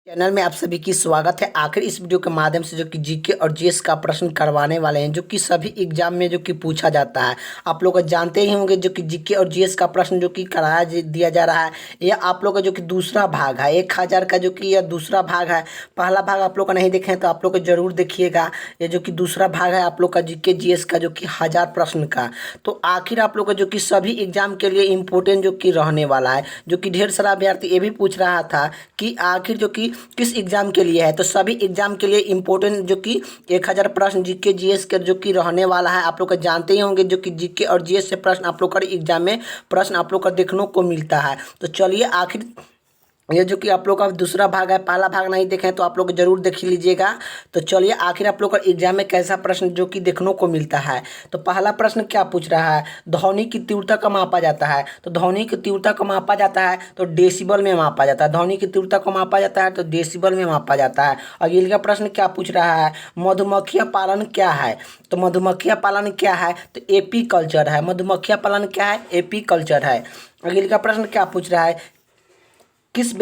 Channel में आप सभी की स्वागत है। आखिर इस वीडियो के माध्यम से जो कि जीके और जीएस का प्रश्न करवाने वाले हैं, जो कि सभी एग्जाम में जो कि पूछा जाता है। आप लोग जानते ही होंगे जो कि जीके और जीएस का प्रश्न जो कि दिया जा रहा है। यह आप लोग का जो कि दूसरा भाग है, 1000 का जो कि यह दूसरा भाग है। पहला भाग आप लोग का नहीं देखे हैं तो आप लोग को जरूर देखिएगा। ये जो कि दूसरा भाग है आप लोग का जीके जीएस का जो कि 1000 प्रश्न का। तो आखिर आप लोग का जो कि सभी एग्जाम के लिए इम्पोर्टेंट जो कि रहने वाला है, जो कि ढेर सारा अभ्यर्थी ये भी पूछ रहा था कि आखिर जो कि किस एग्जाम के लिए है। तो सभी एग्जाम के लिए इम्पोर्टेंट जो कि 1000 प्रश्न जीके जीएस के जो कि रहने वाला है। आप लोग जानते ही होंगे जो कि जीके और जीएस से प्रश्न आप लोग का एग्जाम में प्रश्न आप लोग का देखने को मिलता है। तो चलिए आखिर ये जो कि आप लोग का दूसरा भाग है, पहला भाग नहीं देखें तो आप लोग जरूर देख लीजिएगा। तो चलिए आखिर आप लोग का एग्जाम में कैसा प्रश्न जो कि देखने को मिलता है। तो पहला प्रश्न क्या पूछ रहा है, ध्वनि की तीव्रता का मापा जाता है। तो ध्वनि की तीव्रता को मापा जाता है तो डेसिबल में मापा जाता है। ध्वनि की तीव्रता को मापा जाता है तो डेसिबल में मापा जाता है। अगले का प्रश्न क्या पूछ रहा है, मधुमक्खियां पालन क्या है। तो मधुमक्खियां पालन क्या है तो एपी कल्चर है। मधुमक्खियां पालन क्या है, एपी कल्चर है। अगले का प्रश्न क्या पूछ रहा है, किसी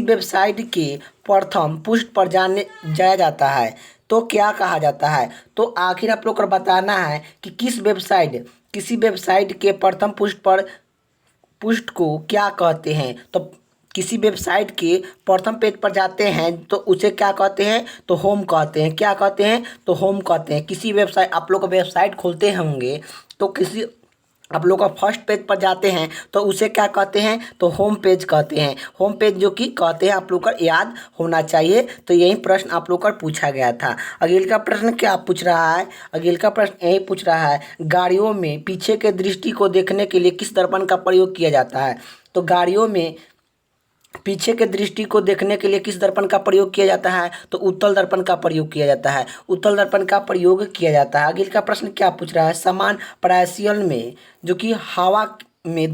वेबसाइट के प्रथम पृष्ठ पर जाया जाता है तो क्या कहा जाता है। तो आखिर आप लोग को बताना है कि किसी वेबसाइट के प्रथम पृष्ठ को क्या कहते हैं। तो किसी वेबसाइट के प्रथम पेज पर जाते हैं तो उसे क्या कहते हैं, तो होम कहते हैं। क्या कहते हैं, तो होम कहते हैं। किसी वेबसाइट आप लोग वेबसाइट खोलते होंगे तो किसी आप लोग का फर्स्ट पेज पर जाते हैं तो उसे क्या कहते हैं, तो होम पेज कहते हैं। होम पेज जो कि कहते हैं आप लोग का याद होना चाहिए। तो यही प्रश्न आप लोग का पूछा गया था। अगले का प्रश्न क्या पूछ रहा है, अगले का प्रश्न यही पूछ रहा है, गाड़ियों में पीछे के दृष्टि को देखने के लिए किस दर्पण का प्रयोग किया जाता है। तो गाड़ियों में पीछे के दृष्टि को देखने के लिए किस दर्पण का प्रयोग किया जाता है, तो उत्तल दर्पण का प्रयोग किया जाता है। उत्तल दर्पण का प्रयोग किया जाता है। अगले का प्रश्न क्या पूछ रहा है, समान प्रायस्यल में जो कि हवा में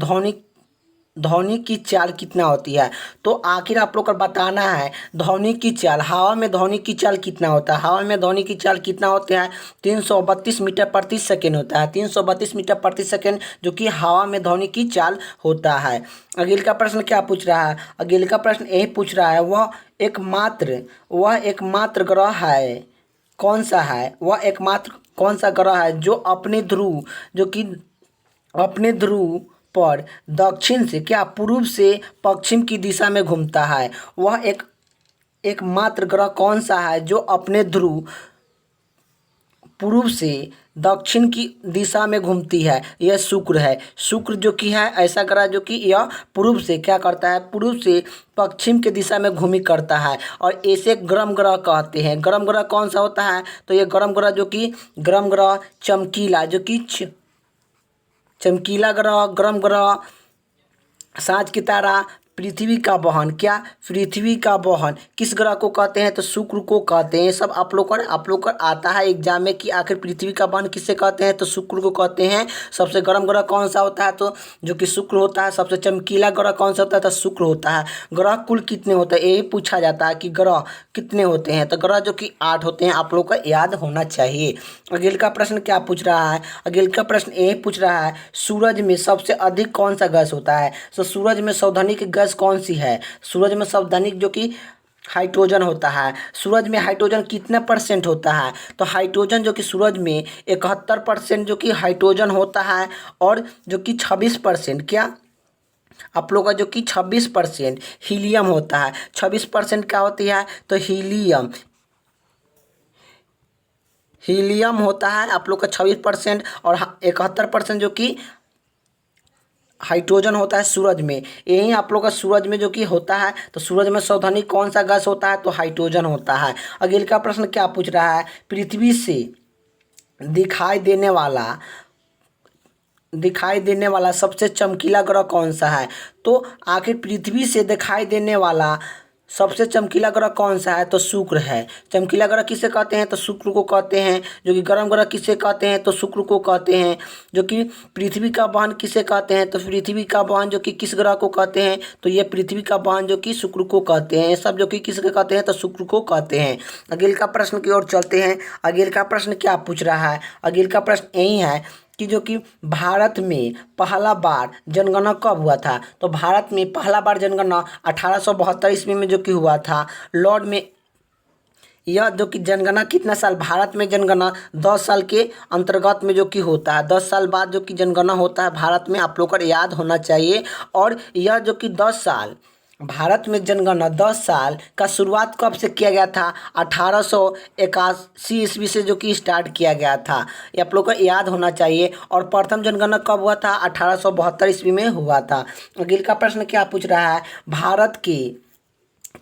ध्वनि की चाल कितना होती है। तो आखिर आप लोग को बताना है ध्वनि की चाल, हवा में ध्वनि की चाल कितना होता है। हवा में ध्वनि की चाल कितना होता है, 332 मीटर प्रति सेकेंड होता है। 332 मीटर प्रति सेकेंड जो कि हवा में ध्वनि की चाल होता है। अगले का प्रश्न क्या पूछ रहा है, अगले का प्रश्न यही पूछ रहा है, वह एकमात्र ग्रह है कौन सा है। वह एकमात्र कौन सा ग्रह है जो अपने ध्रुव पर दक्षिण से क्या पूर्व से पश्चिम की दिशा में घूमता है। वह एकमात्र ग्रह कौन सा है जो अपने ध्रुव पूर्व से दक्षिण की दिशा में घूमती है। यह शुक्र है। शुक्र जो कि है ऐसा ग्रह जो कि यह पूर्व से क्या करता है, पूर्व से पश्चिम की दिशा में घूमी करता है और ऐसे गर्म ग्रह कहते हैं। गर्म ग्रह कौन सा होता है, तो यह गर्म ग्रह चमकीला जो कि चमकीला ग्रह, गर्म ग्रह, सांझ की तारा, पृथ्वी का वहन, क्या पृथ्वी का वहन किस ग्रह को कहते हैं, तो शुक्र को कहते हैं। सब आप लोग को आता है एग्जाम में कि आखिर पृथ्वी का वहन किससे कहते हैं, तो शुक्र को कहते हैं। सबसे गर्म ग्रह कौन सा होता है, तो जो कि शुक्र होता है। सबसे चमकीला ग्रह कौन सा होता है, तो शुक्र होता है। ग्रह कुल कितने होते हैं, यही पूछा जाता है कि ग्रह कितने होते हैं। तो ग्रह जो कि 8 होते हैं, आप लोग को याद होना चाहिए। अगले का प्रश्न क्या पूछ रहा है, अगले का प्रश्न यही पूछ रहा है, सूरज में सबसे अधिक कौन सा गैस होता है। तो सूरज में सौधानिक गैस कौन सी है। सूरज में सौधानिक जो कि हाइड्रोजन होता है। सूरज में हाइड्रोजन कितना परसेंट होता है, तो हाइड्रोजन जो कि सूरज में 71% जो कि हाइड्रोजन होता है और जो कि 26% क्या आप लोग का जो कि 26% हीलियम होता है। 26% क्या होती है, तो हीलियम होता है आप लोग का 26% और 71% जो कि हाइड्रोजन होता है सूरज में। यही आप लोग का सूरज में जो कि होता है, तो सूरज में सौधानिक कौन सा गैस होता है, तो हाइड्रोजन होता है। अगले का प्रश्न क्या पूछ रहा है, पृथ्वी से दिखाई देने वाला सबसे चमकीला ग्रह कौन सा है। तो आखिर पृथ्वी से दिखाई देने वाला सबसे चमकीला ग्रह कौन सा है, तो शुक्र है। चमकीला ग्रह किसे कहते हैं, तो शुक्र को कहते हैं। जो कि गर्म ग्रह किसे कहते हैं, तो शुक्र को कहते हैं। जो कि पृथ्वी का वहन किसे कहते हैं, तो पृथ्वी का वहन जो कि किस ग्रह को कहते हैं, तो ये पृथ्वी का वहन जो कि शुक्र को कहते हैं। सब जो कि किसके कहते हैं, तो शुक्र को कहते हैं। अगले का प्रश्न की ओर चलते हैं। अगले का प्रश्न क्या पूछ रहा है, अगले का प्रश्न यही है कि जो कि भारत में पहला बार जनगणना कब हुआ था। तो भारत में पहला बार जनगणना 1872 ईस्वी में जो कि हुआ था लॉर्ड में। यह जो कि जनगणना कितना साल, भारत में जनगणना 10 साल के अंतर्गत में जो कि होता है, 10 साल बाद जो कि जनगणना होता है भारत में, आप लोग को याद होना चाहिए। और यह जो कि 10 साल भारत में जनगणना 10 साल का शुरुआत कब से किया गया था, 1881 ईस्वी से जो कि स्टार्ट किया गया था, ये आप लोग को याद होना चाहिए। और प्रथम जनगणना कब हुआ था, 1872 ईस्वी में हुआ था। अगले का प्रश्न क्या पूछ रहा है, भारत के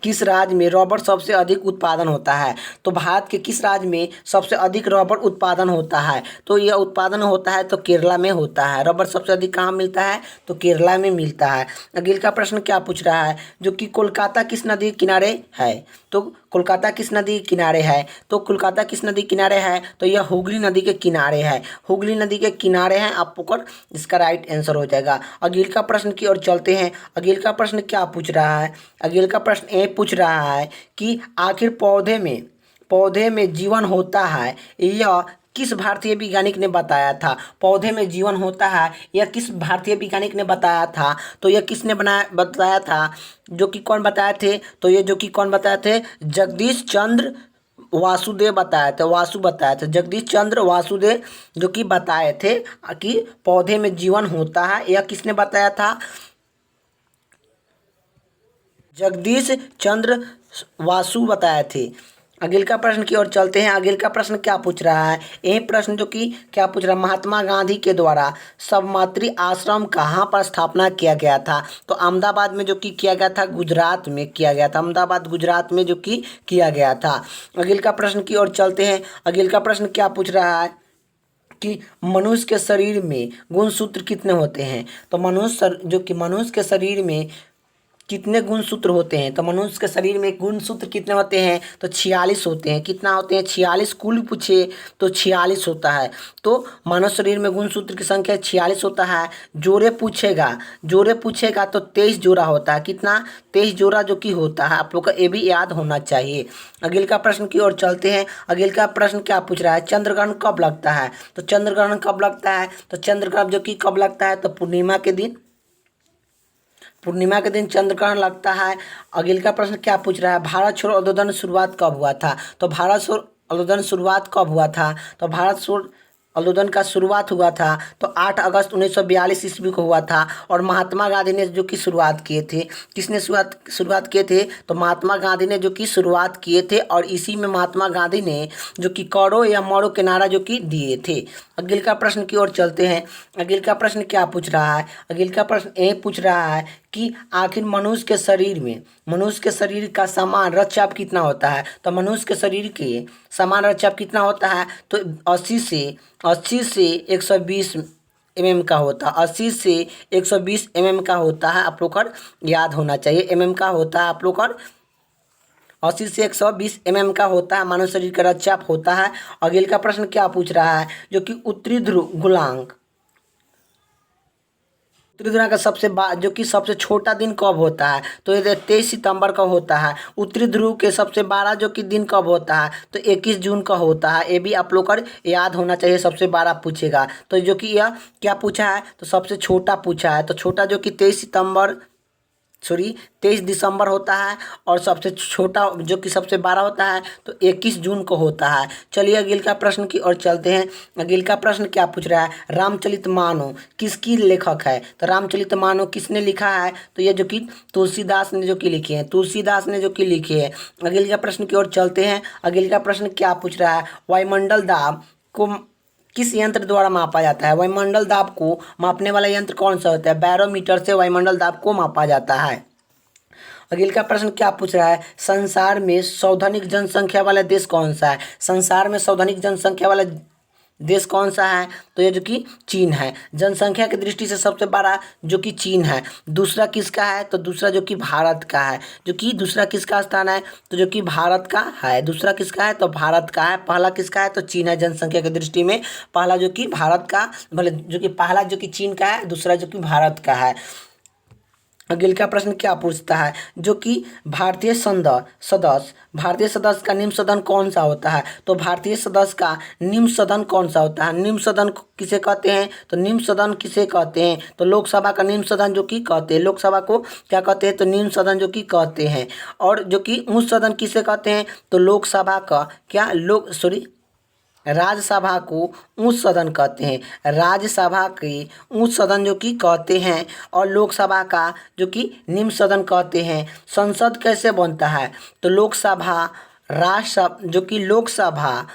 किस राज्य में रबर सबसे अधिक उत्पादन होता है। तो भारत के किस राज्य में सबसे अधिक रबर उत्पादन होता है, तो यह उत्पादन होता है तो केरला में होता है। रबर सबसे अधिक कहाँ मिलता है, तो केरला में मिलता है। अगले का प्रश्न क्या पूछ रहा है, जो कि कोलकाता किस नदी के किनारे है। तो कोलकाता किस नदी के किनारे है, तो कोलकाता किस नदी के किनारे है, तो यह हुगली नदी के किनारे है, हुगली नदी के किनारे हैं। आप लोग इसका राइट आंसर हो जाएगा। अगले का प्रश्न की ओर चलते हैं। अगले का प्रश्न क्या पूछ रहा है, अगले का प्रश्न ये पूछ रहा है कि आखिर पौधे में जीवन होता है, यह किस भारतीय वैज्ञानिक ने बताया था। पौधे में जीवन होता है यह किस भारतीय वैज्ञानिक ने बताया था, तो यह किसने बताया था, जो कि कौन बताए थे, तो ये जो कि कौन बताए थे, जगदीश चंद्र वासुदेव बताए थे, जगदीश चंद्र वासुदेव जो कि बताए थे कि पौधे में जीवन होता है, यह किसने बताया था, जगदीश चंद्र वासु बताए थे। अगले का प्रश्न की ओर चलते हैं। अगले का प्रश्न क्या पूछ रहा है, यही प्रश्न जो कि क्या पूछ रहा है, महात्मा गांधी के द्वारा सबमात्री आश्रम कहाँ पर स्थापना किया गया था। तो अहमदाबाद में जो कि किया गया था, गुजरात में किया गया था, अहमदाबाद गुजरात में जो कि किया गया था। अगले का प्रश्न की ओर चलते हैं। अगले का प्रश्न क्या पूछ रहा है कि मनुष्य के शरीर में गुणसूत्र कितने होते हैं। तो मनुष्य के शरीर में कितने गुणसूत्र होते हैं, तो मनुष्य के शरीर में गुणसूत्र कितने होते हैं, तो 46 होते हैं। कितना होते हैं, 46। कुल पूछे तो 46 होता है। तो मानव शरीर में गुणसूत्र की संख्या 46 होता है। जोड़े पूछेगा तो 23 जोड़ा होता है। कितना, 23 जोड़ा जो कि होता है। आप लोग को ये भी याद होना चाहिए। अगले का प्रश्न की ओर चलते हैं। अगले का प्रश्न क्या पूछ रहा है, चंद्रग्रहण कब लगता है। तो चंद्रग्रहण कब लगता है, तो चंद्रग्रहण जो कि कब लगता है, तो पूर्णिमा के दिन चंद्रग्रहण लगता है। अगले का प्रश्न क्या पूछ रहा है, भारत छोड़ो आंदोलन शुरुआत कब हुआ था। तो भारत छोड़ो आंदोलन शुरुआत कब हुआ था, तो भारत छोड़ो आंदोलन का शुरुआत हुआ था तो 8 अगस्त 1942 ईस्वी को हुआ था। और महात्मा गांधी ने जो कि शुरुआत किए थे, किसने शुरुआत किए थे, तो महात्मा गांधी ने जो कि शुरुआत किए थे। और इसी में महात्मा गांधी ने जो कि करो या मरो के नारा जो कि दिए थे। अगले का प्रश्न की ओर चलते हैं। अगले का प्रश्न क्या पूछ रहा है, अगले का प्रश्न ये पूछ रहा है कि आखिर मनुष्य के शरीर का समान रक्तचाप कितना होता है। तो मनुष्य के शरीर के समान रक्तचाप कितना होता है, तो 80 से 120 का होता है। 80 से 120 का होता है। आप लोग को याद होना चाहिए, का होता है। आप लोग को 80 से 120 का होता है मानव शरीर का रक्तचाप होता है। अगले का प्रश्न क्या पूछ रहा है, जो कि उत्तरी ध्रुव का जो कि सबसे छोटा दिन कब होता है, तो ये 23 सितंबर का होता है। उत्तरी ध्रुव के सबसे बड़ा जो कि दिन कब होता है, तो 21 जून का होता है। ये भी आप लोग को याद होना चाहिए, सबसे बड़ा पूछेगा। तो जो कि यह क्या पूछा है, तो सबसे छोटा पूछा है। तो छोटा जो कि 23 दिसंबर होता है। और सबसे छोटा जो कि सबसे बड़ा होता है तो 21 जून को होता है। चलिए अगले का प्रश्न की ओर चलते हैं। अगले का प्रश्न क्या पूछ रहा है, रामचरितमानस किसकी लेखक है। तो रामचरितमानस किसने लिखा है, तो ये जो कि तुलसीदास ने जो कि लिखे हैं, अगले का प्रश्न की ओर चलते हैं। अगले का प्रश्न क्या पूछ रहा है, वायुमंडल दाब को किस यंत्र द्वारा मापा जाता है। वायुमंडल दाब को मापने वाला यंत्र कौन सा होता है, बैरोमीटर से वायुमंडल दाब को मापा जाता है। अगले का प्रश्न क्या पूछ रहा है, संसार में सर्वाधिक जनसंख्या वाला देश कौन सा है। संसार में सर्वाधिक जनसंख्या वाला देश कौन सा है, तो ये जो कि चीन है। जनसंख्या की दृष्टि से सबसे बड़ा जो कि चीन है। दूसरा किसका है, तो दूसरा जो कि भारत का है। जो कि दूसरा किसका स्थान है, तो जो कि भारत का है। दूसरा किसका है, तो भारत का है। पहला किसका है, तो चीन है। जनसंख्या की दृष्टि में पहला जो कि भारत का, भले जो कि पहला जो कि चीन का है, दूसरा जो कि भारत का है। अगले का प्रश्न क्या पूछता है, जो कि भारतीय सदस्य का निम्न सदन कौन सा होता है। तो भारतीय सदस्य का निम्न सदन कौन सा होता है, निम्न सदन किसे कहते हैं, तो निम्न सदन किसे कहते हैं, तो लोकसभा का निम्न सदन जो कि कहते हैं, लोकसभा को क्या कहते हैं, तो निम्न सदन जो कि कहते हैं। और जो कि उच्च सदन किसे कहते हैं, तो लोकसभा का क्या राज्यसभा को उच्च सदन कहते हैं, राज्यसभा के उच्च सदन जो कि कहते हैं, और लोकसभा का जो कि निम्न सदन कहते हैं। संसद कैसे बनता है, तो लोकसभा राज्यसभा जो कि लोकसभा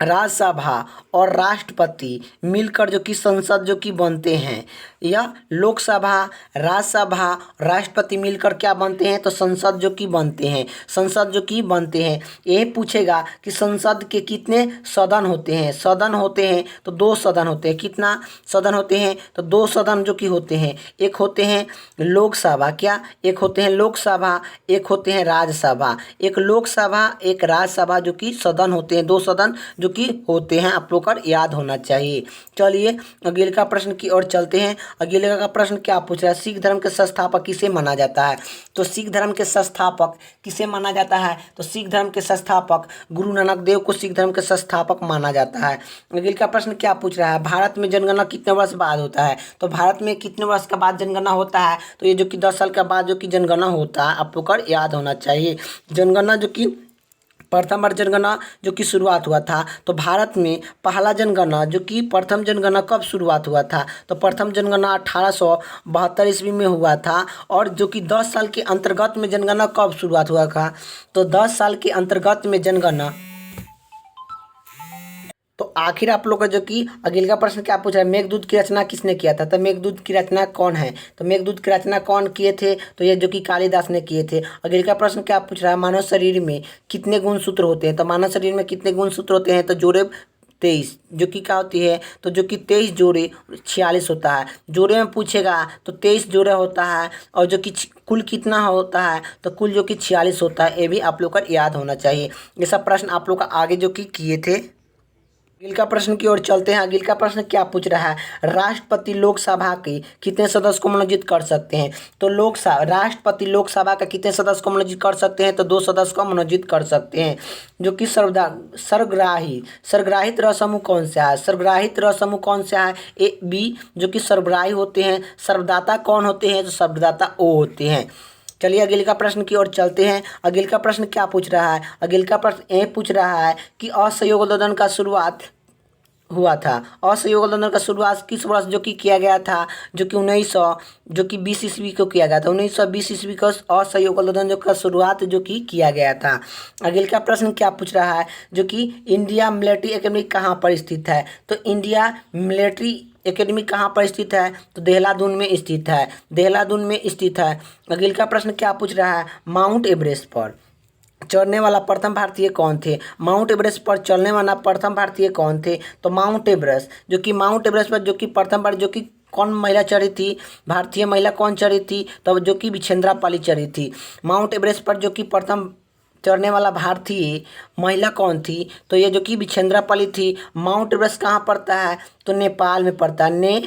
राज्यसभा और राष्ट्रपति मिलकर जो कि संसद जो कि बनते हैं, या लोकसभा राज्यसभा राष्ट्रपति मिलकर क्या बनते हैं, तो संसद जो कि बनते हैं, संसद जो कि बनते हैं। ये पूछेगा कि संसद के कितने सदन होते हैं, सदन होते हैं तो 2 सदन होते हैं। कितना सदन होते हैं, तो 2 सदन जो कि होते हैं, एक होते हैं लोकसभा, क्या एक होते हैं लोकसभा, एक होते हैं राज्यसभा। एक लोकसभा एक राज्यसभा जो कि सदन होते हैं, 2 सदन जो कि होते हैं, आप लोग का याद होना चाहिए। चलिए अगले का प्रश्न की ओर चलते हैं। अगले का प्रश्न क्या पूछ रहा है, सिख धर्म के संस्थापक किसे माना जाता है। तो सिख धर्म के संस्थापक किसे माना जाता है, तो सिख धर्म के संस्थापक गुरु नानक देव को सिख धर्म के संस्थापक माना जाता है। अगले का प्रश्न क्या पूछ रहा है, भारत में जनगणना कितने वर्ष बाद होता है। तो भारत में कितने वर्ष के बाद जनगणना होता है, तो ये जो कि 10 साल के बाद जो कि जनगणना होता है, आप लोग का याद होना चाहिए। जनगणना जो कि प्रथम बार जनगणना जो कि शुरुआत हुआ था, तो भारत में पहला जनगणना जो कि प्रथम जनगणना कब शुरुआत हुआ था, तो प्रथम जनगणना 1872 ईस्वी में हुआ था। और जो कि 10 साल के अंतर्गत में जनगणना कब शुरुआत हुआ था, तो 10 साल के अंतर्गत में जनगणना। तो आखिर आप लोग का जो कि अगले का प्रश्न क्या पूछ रहा है, मेघदूत की रचना किसने किया था। तो मेघदूत की रचना कौन है, तो मेघदूत की रचना कौन किए थे, तो ये जो कि कालिदास ने किए थे। अगले का प्रश्न क्या पूछ रहा है, मानव शरीर में कितने गुणसूत्र होते हैं। तो मानव शरीर में कितने गुणसूत्र होते हैं, तो जोड़े 23 जो कि क्या होती है, तो जो कि 23 जोड़े 46 होता है। जोड़े में पूछेगा तो 23 जोड़े होता है, और जो कि कुल कितना होता है, तो कुल जो कि 46 होता है। ये भी आप लोग का याद होना चाहिए। ये सब प्रश्न आप लोग का आगे जो कि किए थे। अगले का प्रश्न की ओर चलते हैं। अगले का प्रश्न क्या पूछ रहा है, राष्ट्रपति लोकसभा के कितने सदस्य को मनोनीत कर सकते हैं। तो राष्ट्रपति लोकसभा का कितने सदस्य को मनोनीत कर सकते हैं, तो 2 सदस्य को मनोनीत कर सकते हैं। जो कि सर्वग्राहित रह समूह कौन सा है, सर्वग्राहित रह समूह कौन सा है, ए बी जो कि सर्वग्राही होते हैं। सर्वदाता कौन होते हैं, तो सर्वदाता ओ होते हैं। चलिए अगले का प्रश्न की ओर चलते हैं। अगले का प्रश्न क्या पूछ रहा है, अगले का प्रश्न ये पूछ रहा है कि असहयोग आंदोलन का शुरुआत हुआ था। असहयोग आंदोलन का शुरुआत किस वर्ष जो कि किया गया था, जो कि 1900 जो कि 20 ईस्वी को किया गया था। 1920 ईस्वी को असहयोग आंदोलन जो का शुरुआत जो कि किया गया था। अगले का प्रश्न क्या पूछ रहा है, जो कि इंडिया मिलिट्री एकेडमी कहाँ पर स्थित है। तो इंडिया मिलिट्री एकेडमी कहाँ पर स्थित है, तो देहरादून में स्थित है, देहरादून में स्थित है। अगले का प्रश्न क्या पूछ रहा है, माउंट एवरेस्ट पर चढ़ने वाला प्रथम भारतीय कौन थे। माउंट एवरेस्ट पर चढ़ने वाला प्रथम भारतीय कौन थे, तो माउंट एवरेस्ट पर जो कि प्रथम बार जो कि कौन महिला चढ़ी थी, भारतीय महिला कौन चढ़ी थी, तो जो कि विछेंद्रा पाली चढ़ी थी। माउंट एवरेस्ट पर जो कि प्रथम चढ़ने वाला भारतीय महिला कौन थी, तो ये जो कि विछेंद्रा पाली थी। माउंट एवरेस्ट कहाँ पड़ता है, तो नेपाल में पड़ता है,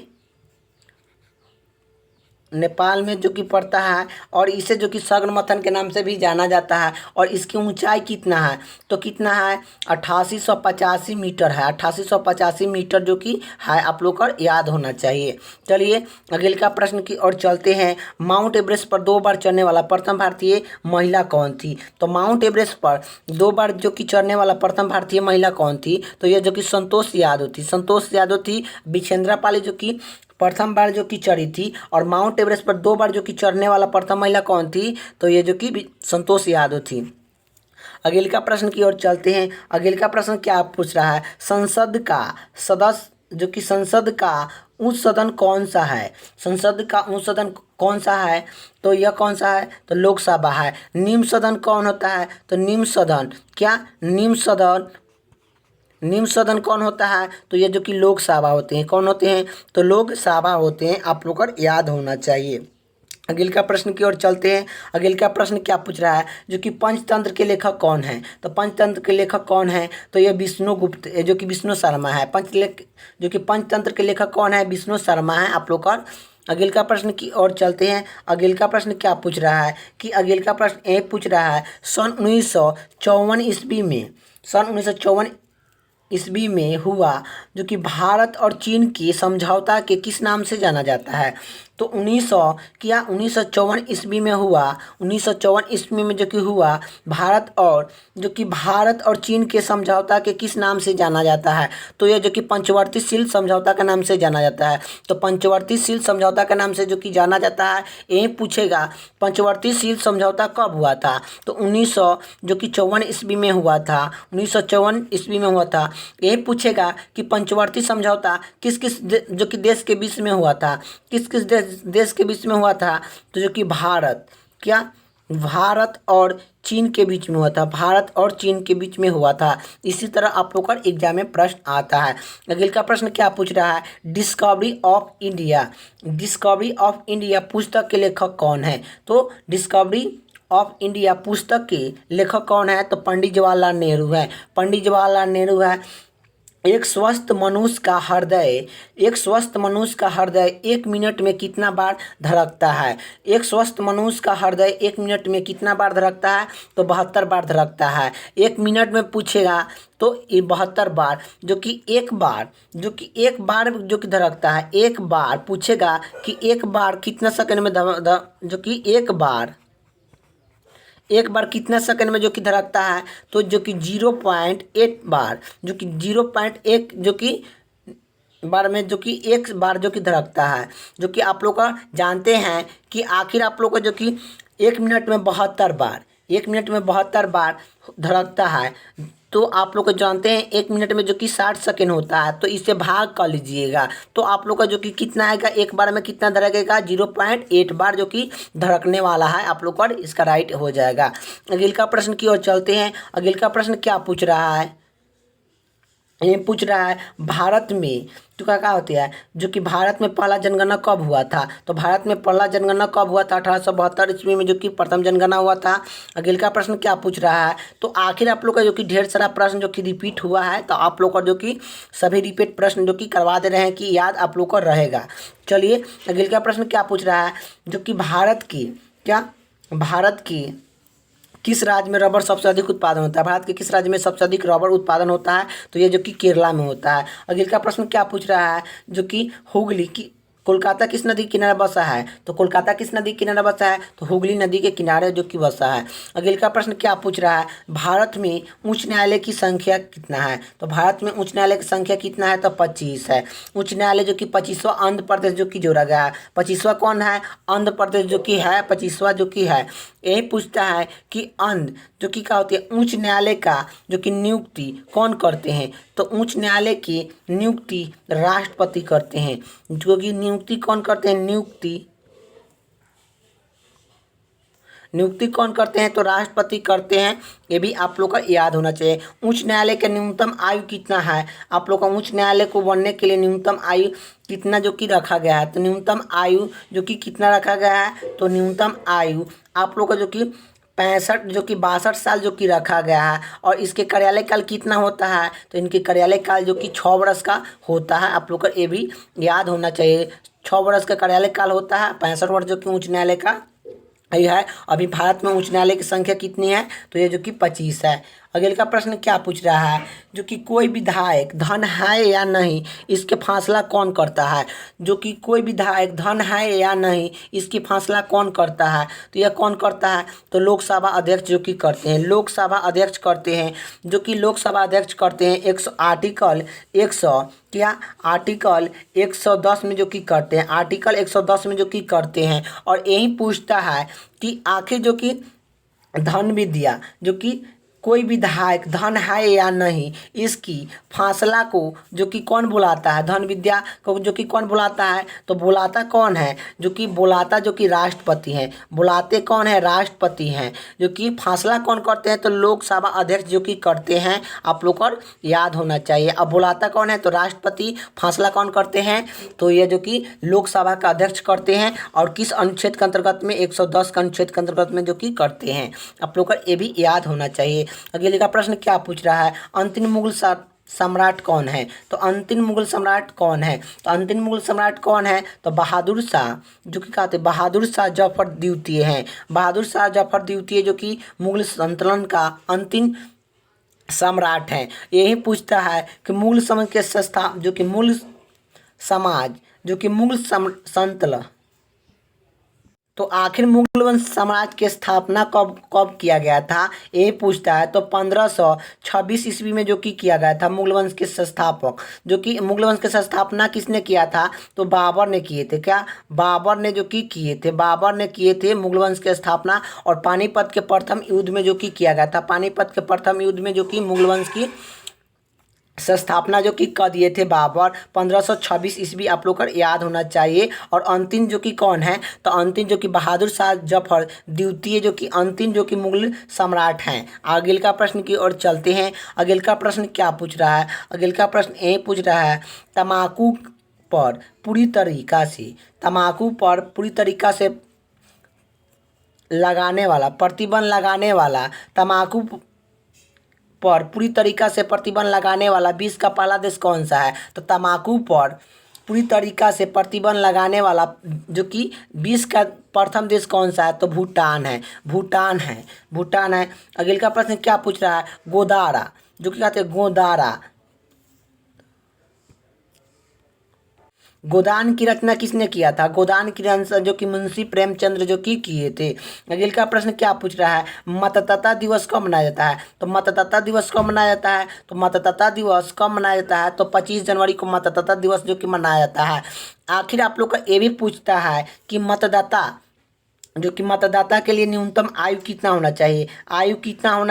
नेपाल में जो कि पड़ता है। और इसे जो कि सगरमथन के नाम से भी जाना जाता है। और इसकी ऊंचाई कितना है, तो कितना है, 8885 मीटर है, 8885 मीटर जो कि है, आप लोग को याद होना चाहिए। चलिए अगले का प्रश्न की ओर चलते हैं। माउंट एवरेस्ट पर 2 बार चढ़ने वाला प्रथम भारतीय महिला कौन थी। तो माउंट एवरेस्ट पर 2 बार जो कि चढ़ने वाला प्रथम भारतीय महिला कौन थी, तो ये जो कि संतोष यादव थी। विछेंद्रा पाली जो कि प्रथम बार जो कि चढ़ी थी। और माउंट एवरेस्ट पर 2 बार जो कि चढ़ने वाला प्रथम महिला कौन थी, तो ये जो कि संतोष यादव थी। अगले का प्रश्न की ओर चलते हैं। अगले का प्रश्न क्या पूछ रहा है, संसद का सदस्य जो कि संसद का उच्च सदन कौन सा है। संसद का उच्च सदन कौन सा है, तो यह कौन सा है, तो लोकसभा है। निम्न सदन कौन होता है, तो निम्न सदन कौन होता है, तो ये जो कि लोकसभा होते हैं। कौन होते हैं, तो लोकसभा होते हैं, आप लोग को याद होना चाहिए। अगले का प्रश्न की ओर चलते हैं। अगले का प्रश्न क्या पूछ रहा है, जो कि पंचतंत्र के लेखक कौन है। तो पंचतंत्र के लेखक कौन है, तो ये विष्णुगुप्त जो कि विष्णु शर्मा है। जो कि पंचतंत्र के लेखक कौन है, विष्णु शर्मा है, आप लोग का अगले का प्रश्न की ओर चलते हैं। अगले का प्रश्न क्या पूछ रहा है कि अगले का प्रश्न एक पूछ रहा है, सन 1954 ईस्वी में, सन 1954 ईस्वी में हुआ जो कि भारत और चीन की समझौता के किस नाम से जाना जाता है। तो 1954 ईस्वी में हुआ, 1954 ईस्वी में जो कि हुआ भारत और चीन के समझौता के किस नाम से जाना जाता है। तो यह जो कि पंचवर्ती शील समझौता के नाम से जाना जाता है। तो पंचवर्ती शील समझौता के नाम से जो कि जाना जाता है, यही पूछेगा पंचवर्ती शील समझौता कब हुआ था। तो 1954 ईस्वी में हुआ था, 1954 ईस्वी में हुआ था। यही पूछेगा कि पंचवर्ती समझौता किस किस जो कि देश के बीच में हुआ था, किस किस देश के बीच में हुआ था। तो जो कि भारत और चीन के बीच में हुआ था, भारत और चीन के बीच में हुआ था। इसी तरह आप लोग का एग्जाम में प्रश्न आता है। अगले का प्रश्न क्या पूछ रहा है, discovery of India, discovery of India पुस्तक के लेखक कौन है। तो डिस्कवरी ऑफ इंडिया पुस्तक के लेखक कौन है। तो पंडित जवाहरलाल नेहरू है, पंडित जवाहरलाल नेहरू है। एक स्वस्थ मनुष्य का हृदय, एक स्वस्थ मनुष्य का हृदय 1 मिनट में कितना बार धड़कता है। एक स्वस्थ मनुष्य का हृदय 1 मिनट में कितना बार धड़कता है। तो 72 बार धड़कता है। 1 मिनट में पूछेगा तो ये 72 बार, जो कि एक बार जो कि धड़कता है। एक बार पूछेगा कि एक बार कितना सेकंड में जो कि एक बार कितना सेकंड में जो कि धड़कता है। तो जो कि 0.8 बार, जो कि 0.1 जो कि बार में जो कि एक बार जो कि धड़कता है। जो कि आप लोग का जानते हैं कि आखिर आप लोग को जो कि 1 मिनट में 72 बार, 1 मिनट में 72 बार धड़कता है। तो आप लोग को जानते हैं 1 मिनट में जो कि 60 सेकेंड होता है। तो इसे भाग कर लीजिएगा तो आप लोग का जो कि कितना आएगा, एक बार में कितना धड़केगा, 0.8 बार जो कि धड़कने वाला है आप लोग का, इसका राइट हो जाएगा। अगले का प्रश्न की ओर चलते हैं। अगले का प्रश्न क्या पूछ रहा है, ये पूछ रहा है भारत में तो क्या होती है, जो कि भारत में पहला जनगणना कब हुआ था। तो भारत में पहला जनगणना कब हुआ था, 1872 ईस्वी में जो कि प्रथम जनगणना हुआ था। अगले का प्रश्न क्या पूछ रहा है, तो आखिर आप लोग का जो कि ढेर सारा प्रश्न जो कि रिपीट हुआ है, तो आप लोग का जो कि सभी रिपीट प्रश्न जो कि करवा दे रहे हैं कि याद आप लोग को रहेगा। चलिए अगले का प्रश्न क्या पूछ रहा है, जो कि भारत की किस राज्य में रबर सबसे अधिक उत्पादन होता है। भारत के किस राज्य में सबसे अधिक रबर उत्पादन होता है। तो ये जो कि केरला में होता है। अगले का प्रश्न क्या पूछ रहा है, जो कि हुगली की कोलकाता किस नदी के किनारे बसा है। तो कोलकाता किस नदी के किनारे बसा है। तो हुगली नदी के किनारे जो कि बसा है। अगले का प्रश्न क्या पूछ रहा है, भारत में उच्च न्यायालय की संख्या कितना है। तो भारत में उच्च न्यायालय की संख्या कितना है। तो 25 है। उच्च न्यायालय जो कि 25वां आंध्र प्रदेश जो कि जोड़ा गया है। 25वां कौन है, आंध्र प्रदेश जो कि है 25वां जो कि है। यही पूछता है कि आंध्र जो कि क्या होती है, उच्च न्यायालय का जो कि नियुक्ति कौन करते हैं। तो उच्च न्यायालय की नियुक्ति राष्ट्रपति करते हैं। जो कि नियुक्ति कौन करते हैं, नियुक्ति कौन करते हैं। तो राष्ट्रपति करते हैं। ये भी आप लोग का याद होना चाहिए। उच्च न्यायालय का न्यूनतम आयु कितना है। आप लोग का उच्च न्यायालय को बनने के लिए न्यूनतम आयु कितना जो कि रखा गया है। तो न्यूनतम आयु जो कि कितना रखा गया है। तो न्यूनतम आयु आप लोग का जो कि 62 साल जो कि रखा गया है। और इसके कार्यालय काल कितना होता है। तो इनके कार्यालय काल जो कि 6 वर्ष का होता है। आप लोग का ये भी याद होना चाहिए। 6 वर्ष का कार्यालय काल होता है। 65 वर्ष जो कि उच्च न्यायालय का यह है। अभी भारत में उच्च न्यायालय की संख्या कितनी है। तो ये जो कि 25 है। अगले का प्रश्न क्या पूछ रहा है, जो कि कोई विधायक धन है या नहीं इसके फैसला कौन करता है। जो कि कोई विधायक धन है या नहीं इसकी फैसला कौन करता है। तो यह कौन करता है। तो लोकसभा अध्यक्ष जो कि करते हैं, लोकसभा अध्यक्ष करते हैं। जो कि लोकसभा अध्यक्ष करते हैं आर्टिकल 110 में जो कि करते हैं, आर्टिकल 110 में जो कि करते हैं। और यही पूछता है कि आखिर जो कि धन विद्या जो कि कोई विधायक धन है या नहीं इसकी फैसला को जो कि कौन बुलाता है। धन विद्या को जो कि कौन बुलाता है। तो बुलाता कौन है, जो कि बुलाता जो कि राष्ट्रपति हैं। बुलाते कौन है, राष्ट्रपति हैं। जो कि फैसला कौन करते हैं। तो लोकसभा अध्यक्ष जो कि करते हैं। आप लोग को याद होना चाहिए। अब बुलाता कौन है, तो राष्ट्रपति। फैसला कौन करते हैं, तो ये जो कि लोकसभा का अध्यक्ष करते हैं। और किस अनुच्छेद के अंतर्गत में, 110 का अनुच्छेद के अंतर्गत में जो कि करते हैं। आप लोग को ये भी याद होना चाहिए। अगले का प्रश्न क्या पूछ रहा है, अंतिम मुगल सम्राट कौन है? तो अंतिम मुगल सम्राट कौन है? तो अंतिम मुगल सम्राट कौन है? तो बहादुर शाह, जो कि कहते हैं बहादुर शाह जफर द्वितीय हैं। बहादुर शाह जफर द्वितीय जो कि मुगल सल्तनत का अंतिम सम्राट हैं। यही पूछता है कि मुगल समाज के संस्था जो कि मुगल समाज जो कि मुगल संतल तो आखिर मुगल वंश साम्राज्य की स्थापना कब कब किया गया था? ये पूछता है। तो 1526 ईस्वी में जो कि किया गया था। मुगल वंश के संस्थापक जो कि मुगल वंश की स्थापना किसने किया था? तो बाबर ने किए थे। क्या? बाबर ने जो कि किए थे। बाबर ने किए थे मुगल वंश की स्थापना। और पानीपत के प्रथम युद्ध में जो कि किया गया था। पानीपत के प्रथम युद्ध में जो कि मुगल वंश की संस्थापना जो कि कर दिए थे बाबर। 1526 ईस्वी आप लोग को याद होना चाहिए। और अंतिम जो कि कौन है? तो अंतिम जो कि बहादुर शाह जफर द्वितीय जो कि अंतिम जो कि मुगल सम्राट हैं। आगे का प्रश्न की ओर चलते हैं। अगले का प्रश्न क्या पूछ रहा है? अगले का प्रश्न ये पूछ रहा है, तम्बाकू पर पूरी तरीका से लगाने वाला प्रतिबंध लगाने वाला तम्बाकू पर पूरी तरीका से प्रतिबंध लगाने वाला विश्व का पहला देश कौन सा है? तो तम्बाकू पर पूरी तरीका से प्रतिबंध लगाने वाला जो कि विश्व का प्रथम देश कौन सा है? तो भूटान है। भूटान है। अगले का प्रश्न क्या पूछ रहा है? गोदारा जो कि कहते हैं गोदान की रचना किसने किया था? गोदान की रचना जो कि मुंशी प्रेमचंद्र जो कि किए थे। अगले का प्रश्न क्या पूछ रहा है? मतदाता दिवस कब मनाया जाता है? तो मतदाता दिवस कब मनाया जाता है? तो मतदाता दिवस कब मनाया जाता है? तो 25 जनवरी को मतदाता दिवस जो कि मनाया जाता है। आखिर आप लोग का ये भी पूछता है कि मतदाता के लिए न्यूनतम आयु कितना होना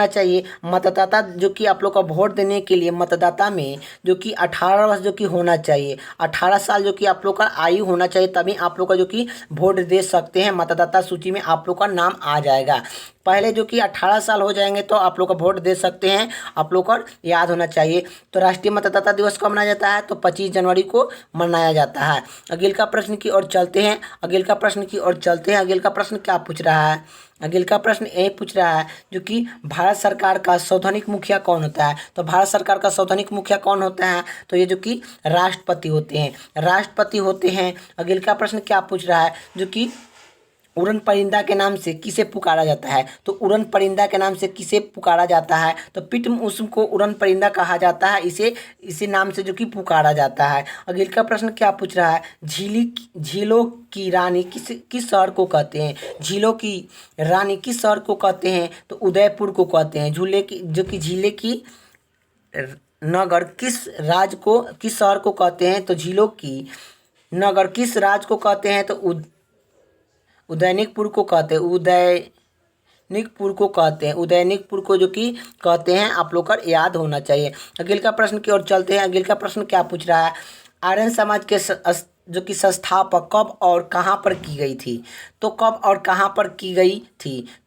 चाहिए? मतदाता जो कि आप लोग का वोट देने के लिए मतदाता में जो कि 18 वर्ष जो कि होना चाहिए। 18 साल जो कि आप लोग का आयु होना चाहिए, तभी आप लोग का जो कि वोट दे सकते हैं। मतदाता सूची में आप लोग का नाम आ जाएगा। पहले जो कि 18 साल हो जाएंगे तो आप लोग का वोट दे सकते हैं। आप लोग को याद होना चाहिए। तो राष्ट्रीय मतदाता दिवस कब मनाया जाता है? तो 25 जनवरी को मनाया जाता है। अगले का प्रश्न की ओर चलते हैं। अगले का प्रश्न क्या पूछ रहा है? अगले का प्रश्न यही पूछ रहा है जो कि भारत सरकार का संवैधानिक मुखिया कौन होता है? तो भारत सरकार का संवैधानिक मुखिया कौन होता है? तो ये जो कि राष्ट्रपति होते हैं। अगले का प्रश्न क्या पूछ रहा है? जो कि उड़न परिंदा के नाम से किसे पुकारा जाता है? तो उड़न परिंदा के नाम से किसे पुकारा जाता है? तो पिटमौसम को उड़न परिंदा कहा जाता है। इसे नाम से जो कि पुकारा जाता है। अगले का प्रश्न क्या पूछ रहा है? झीलों की रानी किस शहर को कहते हैं? झीलों की रानी किस शहर को कहते हैं? तो उदयपुर को कहते हैं। झीले की नगर किस शहर को कहते हैं? तो झीलों की नगर किस राज्य को कहते हैं? तो उदयनिकपुर को कहते हैं। उदयनिकपुर को जो कि कहते हैं। आप लोग का याद होना चाहिए। अगले का प्रश्न की ओर चलते हैं। अगले का प्रश्न क्या पूछ रहा है? आर्यन समाज के जो कि संस्थापक कब और कहाँ पर की गई थी? तो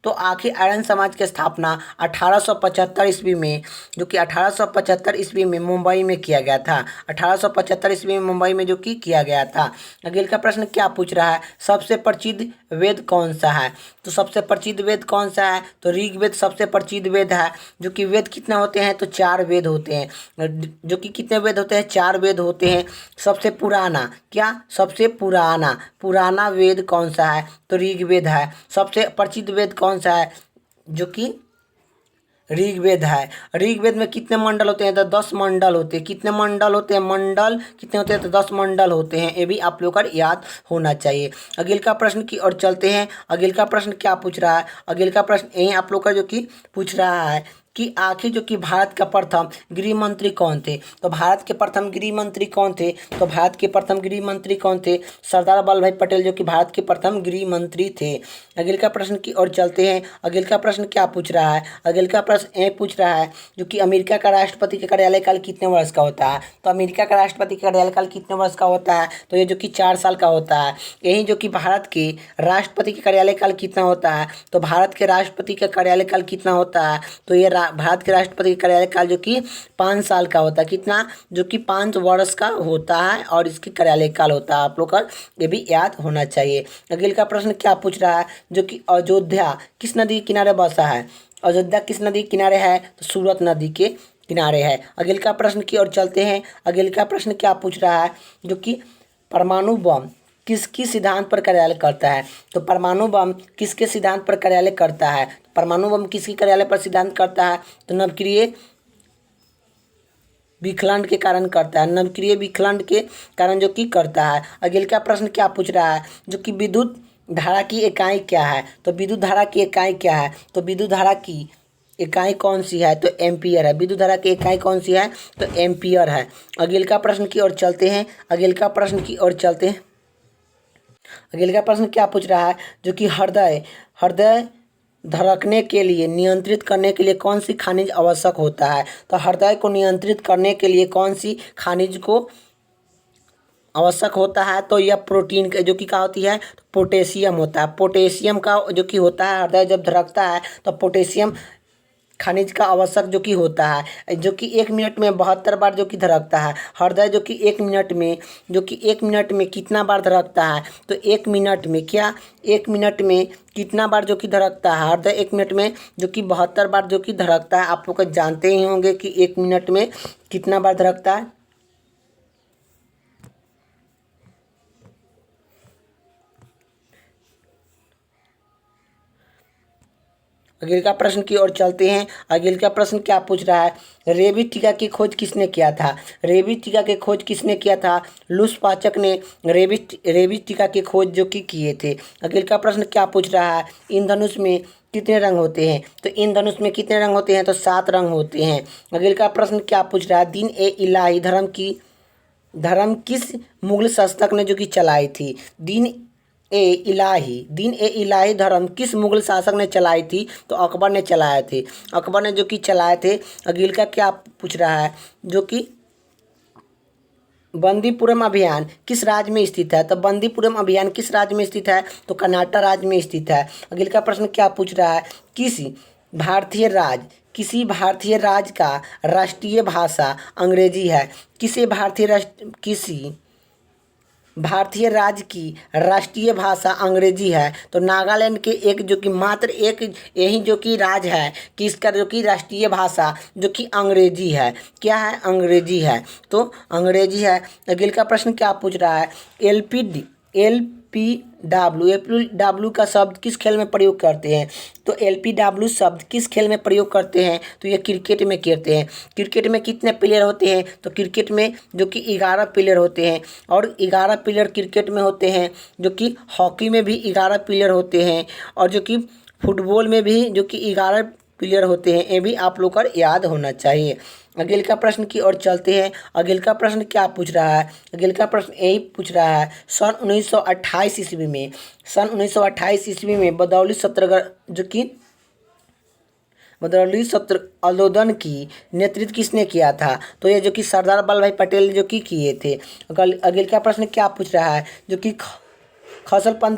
तो आखिर आर्यन समाज की स्थापना 1875 ईस्वी में जो कि 1875 ईस्वी में मुंबई में किया गया था। 1875 ईस्वी में मुंबई में जो कि किया गया था। अगले का प्रश्न क्या पूछ रहा है? सबसे प्रसिद्ध वेद कौन सा है? तो सबसे प्रसिद्ध वेद कौन सा है? तो ऋग्वेद सबसे प्रसिद्ध वेद है। जो कि वेद कितने होते हैं? तो 4 वेद होते हैं। जो कि कितने वेद होते हैं? 4 वेद होते हैं। सबसे पुराना वेद कौन सा है? तो ऋग्वेद है। सबसे प्रसिद्ध वेद कौन सा है? जो कि ऋग्वेद है। ऋग्वेद में कितने मंडल होते हैं? तो 10 मंडल होते हैं। कितने मंडल होते हैं? मंडल कितने होते हैं? तो 10 मंडल होते हैं। ये भी आप लोग का याद होना चाहिए। अगले का प्रश्न की ओर चलते हैं। अगले का प्रश्न क्या पूछ रहा है? अगले का प्रश्न यही आप लोग का जो कि पूछ रहा है कि आखिर जो कि भारत का प्रथम गृह मंत्री कौन थे? तो भारत के प्रथम गृह मंत्री कौन थे? सरदार वल्लभ भाई पटेल जो कि भारत के प्रथम गृह मंत्री थे। अगले का प्रश्न की ओर चलते हैं। अगले का प्रश्न क्या पूछ रहा है? अगले का प्रश्न ये पूछ रहा है जो कि अमेरिका का राष्ट्रपति का कार्यकाल काल कितने वर्ष का होता है? तो अमेरिका का राष्ट्रपति का कार्यकाल काल कितने वर्ष का होता है? तो ये जो कि 4 साल का होता है। यही जो कि भारत के राष्ट्रपति का कार्यकाल काल कितना होता है? तो भारत के राष्ट्रपति का कार्यकाल काल कितना होता है? तो ये भारत के राष्ट्रपति का कार्यकाल जो कि 5 साल का होता है। कितना? जो कि 5 वर्ष का होता है और इसके कार्यकाल होता है। आप लोग का ये भी याद होना चाहिए। अगले का प्रश्न क्या पूछ रहा है? जो कि अयोध्या किस नदी के किनारे बसा है? अयोध्या किस नदी के किनारे है? तो सूरत नदी के किनारे है। अगले का प्रश्न की ओर चलते हैं। अगले का प्रश्न क्या पूछ रहा है, जो कि परमाणु बम किसकी सिद्धांत पर कार्यालय करता है। तो परमाणु बम किसके सिद्धांत पर कार्यालय करता है, परमाणु बम किसकी कार्यालय पर सिद्धांत करता है, तो नवक्रिय विखलन के कारण करता है, नवक्रिय विखलन के कारण जो कि करता है। अगले का प्रश्न क्या पूछ रहा है, जो कि विद्युत धारा की इकाई क्या है। तो विद्युत धारा की इकाई क्या है, तो विद्युत धारा की इकाई कौन सी है, तो एम्पियर है। विद्युत धारा की इकाई कौन सी है, तो एम्पियर है। अगले का प्रश्न की ओर चलते हैं। अगले का प्रश्न की ओर चलते हैं। अगले का प्रश्न क्या पूछ रहा है, जो कि हृदय हृदय धड़कने के लिए नियंत्रित करने के लिए कौन सी खनिज आवश्यक होता है। तो हृदय को नियंत्रित करने के लिए कौन सी खनिज को आवश्यक होता है, तो यह प्रोटीन का जो कि क्या होती है, तो पोटेशियम होता है। पोटेशियम का जो कि होता है, हृदय जब धड़कता है तो पोटेशियम खनिज का आवश्यक जो कि होता है, जो कि 1 मिनट में 72 बार जो कि धड़कता है। हृदय जो कि 1 मिनट में कितना बार धड़कता है, तो 1 मिनट में क्या 1 मिनट में कितना बार जो कि धड़कता है, हृदय 1 मिनट में जो कि 72 बार जो कि धड़कता है। आप लोग जानते ही होंगे कि 1 मिनट में कितना बार धड़कता है। अगले का प्रश्न की ओर चलते हैं। अगले का प्रश्न क्या पूछ रहा है, रेबीज टीका की खोज किसने किया था। रेबीज टीका की खोज किसने किया था, लुस पाचक ने रेबीज टीका की खोज जो कि किए थे। अगले का प्रश्न क्या पूछ रहा है, इंद्रधनुष में कितने रंग होते हैं। तो इंद्रधनुष में कितने रंग होते हैं, तो 7 रंग होते हैं। अगले का प्रश्न क्या पूछ रहा है, दीन ए इलाही धर्म किस मुगल शासक ने जो कि चलाई थी। दीन ए इलाही धर्म किस मुगल शासक ने चलाई थी, तो अकबर ने चलाए थे। अकबर ने जो कि चलाए थे। अगले का क्या पूछ रहा है, जो कि बंदीपुरम अभियान किस राज्य में स्थित है। तो बंदीपुरम अभियान किस राज्य में स्थित है, तो कर्नाटक राज्य में स्थित है। अगले का प्रश्न क्या पूछ रहा है, किसी भारतीय राज्य का राष्ट्रीय भाषा अंग्रेजी है। किसी भारतीय राज्य की राष्ट्रीय भाषा अंग्रेजी है। तो नागालैंड के एक जो कि मात्र एक यही जो कि राज्य है कि इसका जो कि राष्ट्रीय भाषा जो कि अंग्रेजी है। क्या है, अंग्रेजी है, तो अंग्रेजी है। अगले का प्रश्न क्या पूछ रहा है, एलपीडब्ल्यू का शब्द किस खेल में प्रयोग करते हैं। तो एलपीडब्ल्यू शब्द किस खेल में प्रयोग करते हैं, तो ये क्रिकेट में करते हैं। क्रिकेट में कितने प्लेयर होते हैं, तो क्रिकेट में जो कि 11 प्लेयर होते हैं। और 11 प्लेयर क्रिकेट में होते हैं, जो कि हॉकी में भी 11 प्लेयर होते हैं, और जो कि फुटबॉल में भी जो कि 11 प्लेयर होते हैं। ये भी आप लोग को याद होना चाहिए। अगले का प्रश्न की ओर चलते हैं। अगले का प्रश्न क्या पूछ रहा है, अगले का प्रश्न यही पूछ रहा है, सन 1928 ईस्वी में बदौली सत्र आंदोलन की नेतृत्व किसने किया था। तो ये जो कि सरदार वल्लभ भाई पटेल जो कि किए थे। अगले का प्रश्न क्या पूछ रहा है, जो कि खसल पंथ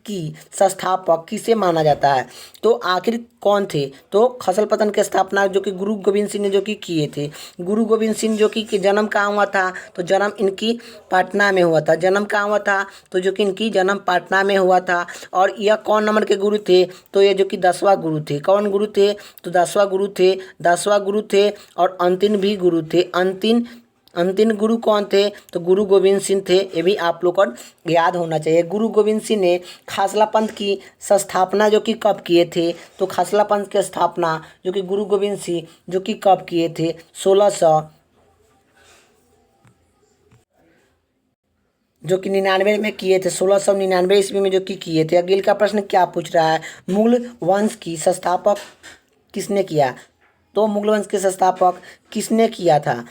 की संस्थापक किसे माना जाता है। तो आखिर कौन थे, तो खसल पंथ के स्थापना जो कि गुरु गोविंद सिंह ने जो कि किए थे। गुरु गोविंद सिंह जो कि जन्म कहाँ हुआ था, तो जन्म इनकी पटना में हुआ था। जन्म कहाँ हुआ था, तो जो कि इनकी जन्म पटना में हुआ था। और यह कौन नंबर के गुरु थे, तो ये जो कि 10वां गुरु थे। कौन गुरु थे, तो 10वां गुरु थे। और अंतिम भी गुरु थे। अंतिम गुरु कौन थे, तो गुरु गोविंद सिंह थे। ये भी आप लोग को याद होना चाहिए। गुरु गोविंद सिंह ने खासला पंथ की स्थापना जो कि कब किए थे, तो खासला पंथ की स्थापना जो कि गुरु गोविंद सिंह जो कि कब किए थे, 1699 में किए थे। 1699 ईस्वी में जो कि किए थे। अगले का प्रश्न क्या पूछ रहा है, मुगल वंश की संस्थापक किसने किया। तो मुगल वंश के संस्थापक किसने किया था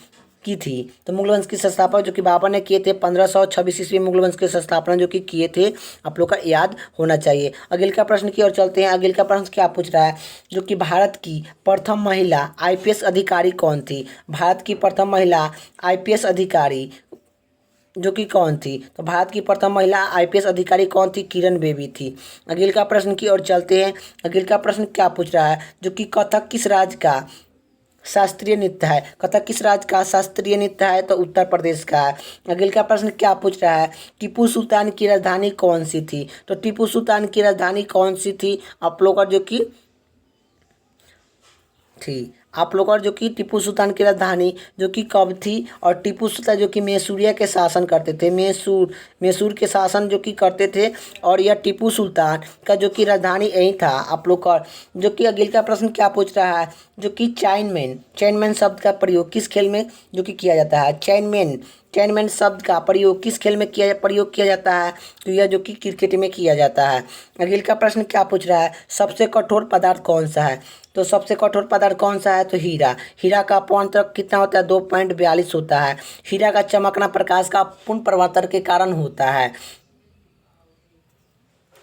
की थी, तो मुगल वंश के संस्थापक जो कि बाबर ने किए थे। 1526 ईस्वी मुगल वंश के संस्थापना जो कि किए थे, आप लोग का याद होना चाहिए। अगले का प्रश्न की ओर चलते हैं। अगले का प्रश्न क्या पूछ रहा है, जो कि भारत की प्रथम महिला आईपीएस अधिकारी कौन थी। भारत की प्रथम महिला आईपीएस अधिकारी जो कि कौन थी, तो भारत की प्रथम महिला आईपीएस अधिकारी कौन थी, किरण बेदी थी। अगले का प्रश्न की ओर चलते हैं। अगले का प्रश्न क्या पूछ रहा है, जो कि कथक किस राज्य का शास्त्रीय नृत्य है। कथक किस राज्य का शास्त्रीय नृत्य है, तो उत्तर प्रदेश का है। अगले का प्रश्न क्या पूछ रहा है, टीपू सुल्तान की राजधानी कौन सी थी। तो टीपू सुल्तान की राजधानी कौन सी थी, आप लोग का जो कि थी। आप लोग और जो कि टीपू सुल्तान की राजधानी जो कि कब थी, और टीपू सुल्तान जो कि मैसूरिया के शासन करते थे, मैसूर के शासन जो कि करते थे, और यह टीपू सुल्तान का जो कि राजधानी यही था। आप लोग का जो कि अगले का प्रश्न क्या पूछ रहा है, जो कि चैनमैन शब्द का प्रयोग किस खेल में जो कि किया जाता है। चैनमैन शब्द का प्रयोग किस खेल में प्रयोग किया जाता है, तो यह जो कि क्रिकेट में किया जाता है। अगले का प्रश्न क्या पूछ रहा है, सबसे कठोर पदार्थ कौन सा है, तो सबसे कठोर पदार्थ कौन सा है, तो हीरा का अपवर्तक कितना होता है, 2.42 होता है। हीरा का चमकना प्रकाश का पूर्ण परावर्तन के कारण होता है।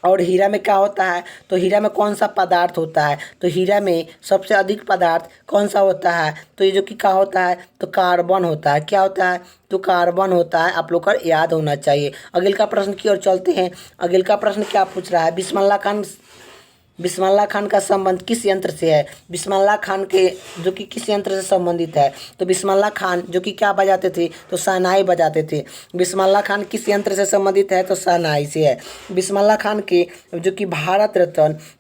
और हीरा में क्या होता है, तो हीरा में कौन सा पदार्थ होता है, तो हीरा में सबसे अधिक पदार्थ कौन सा होता है, तो ये जो कि क्या होता है, तो कार्बन होता है। क्या होता है, तो कार्बन होता है। आप लोग का याद होना चाहिए। अगले का प्रश्न की ओर चलते हैं। अगले का प्रश्न क्या पूछ रहा है, बिस्मिल्लाह खान का संबंध किस यंत्र से है। बिस्मिल्लाह खान के जो कि किस यंत्र से संबंधित है, तो बिस्मिल्लाह खान जो कि क्या बजाते थे, तो शहनाई बजाते थे। बिस्मिल्लाह खान किस यंत्र से संबंधित है, तो शहनाई से है। बिस्मिल्लाह खान के जो कि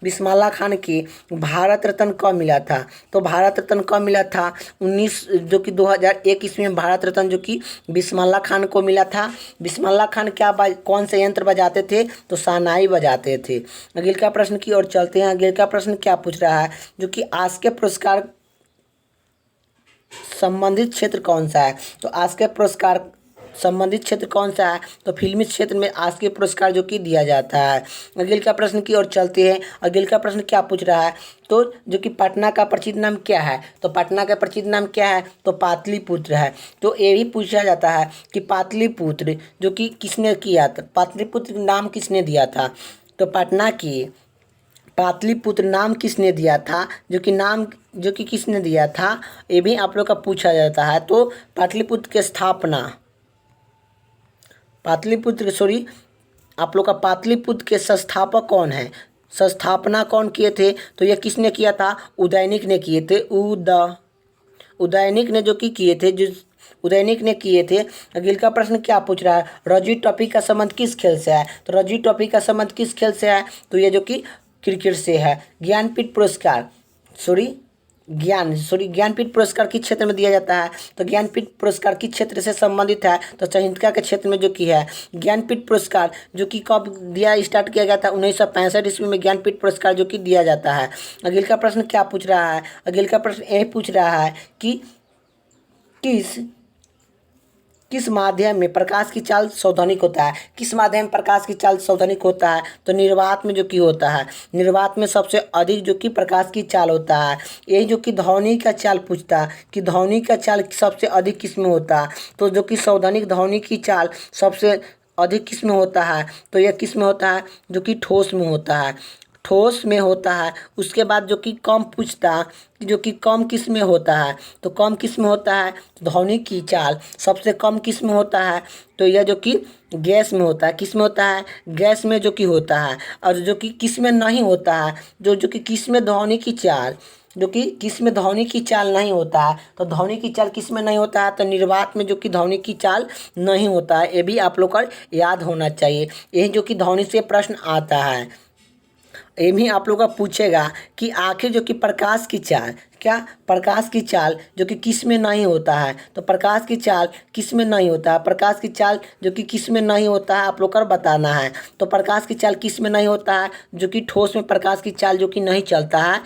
बिस्मिल्लाह खान के भारत रत्न कब मिला था, तो भारत रत्न कब मिला था, 2001 ईस्वी में भारत रत्न जो कि बिस्मिल्लाह खान को मिला था। बिस्मिल्लाह खान कौन से यंत्र बजाते थे, तो शहनाई बजाते थे। अगले का प्रश्न की ओर चलते हैं। अगले का प्रश्न क्या पूछ रहा है, जो कि आस्के पुरस्कार संबंधित क्षेत्र कौन सा है, तो आस्के पुरस्कार संबंधित क्षेत्र कौन सा है, तो फिल्मी क्षेत्र में आस्के पुरस्कार जो कि दिया जाता है। अगले का प्रश्न की ओर चलते हैं। अगले का प्रश्न क्या पूछ रहा है, तो जो कि पटना का प्रसिद्ध नाम क्या है, तो पटना का प्रसिद्ध नाम क्या है, तो पाटलिपुत्र है। तो ये भी पूछा जाता है कि पाटलिपुत्र जो कि किसने किया था, पाटलिपुत्र नाम किसने दिया था, तो पटना की पाटलिपुत्र नाम किसने दिया था, जो कि किसने दिया था, ये भी आप लोग का पूछा जाता है। तो पाटलिपुत्र की स्थापना आप लोग का पाटलिपुत्र के संस्थापक कौन है, संस्थापना कौन किए थे, तो यह किसने किया था, उदयनिक ने किए थे। उदयनिक ने जो कि किए थे, उदयनिक ने किए थे। अगले का प्रश्न क्या पूछ रहा है, रणजी ट्रॉफी का संबंध किस खेल से है, तो रणजी ट्रॉफी का संबंध किस खेल से है, तो ये जो कि क्रिकेट से है। ज्ञानपीठ पुरस्कार किस क्षेत्र में दिया जाता है, तो ज्ञानपीठ पुरस्कार किस क्षेत्र से संबंधित है, तो संहिता के क्षेत्र में जो कि है। ज्ञानपीठ पुरस्कार जो कि कब स्टार्ट किया गया था, 1965 ईस्वी में ज्ञानपीठ पुरस्कार जो कि दिया जाता है। अगले का प्रश्न क्या पूछ रहा है, अगले का प्रश्न यही पूछ रहा है कि किस माध्यम में प्रकाश की चाल सौध्वनिक होता है, किस माध्यम में प्रकाश की चाल सौध्वनिक होता है, तो निर्वात में जो कि होता है। निर्वात में सबसे अधिक जो कि प्रकाश की चाल होता है। यही जो कि ध्वनि का चाल पूछता है कि ध्वनि का चाल सबसे अधिक किस में होता है, तो जो कि सौध्वनिक ध्वनि की चाल सबसे अधिक किस में होता है, तो यह किस में होता है, जो कि ठोस में होता है। ठोस में होता है। उसके बाद जो कि कम पूछता है कि जो कि कम किस में होता है, तो कम किस में होता है, ध्वनि की चाल सबसे कम किस में होता है, तो यह जो कि गैस में होता है। किस में होता है, गैस में जो कि होता है। और जो कि किस में नहीं होता है, जो कि किस में ध्वनि की चाल जो कि किस में ध्वनि की चाल नहीं होता है, तो ध्वनि की चाल किस में नहीं होता है, तो निर्वात में जो कि ध्वनि की चाल नहीं होता है। ये भी आप लोग को याद होना चाहिए। यही जो कि ध्वनि से प्रश्न आता है। ये भी आप लोग का पूछेगा कि आखिर जो कि प्रकाश की चाल जो कि किस में नहीं होता है, तो प्रकाश की चाल किस में नहीं होता है। प्रकाश की चाल जो कि किस में नहीं होता है, आप लोग को बताना है। तो प्रकाश की चाल किस में नहीं होता है, जो कि ठोस में प्रकाश की चाल जो कि नहीं चलता है।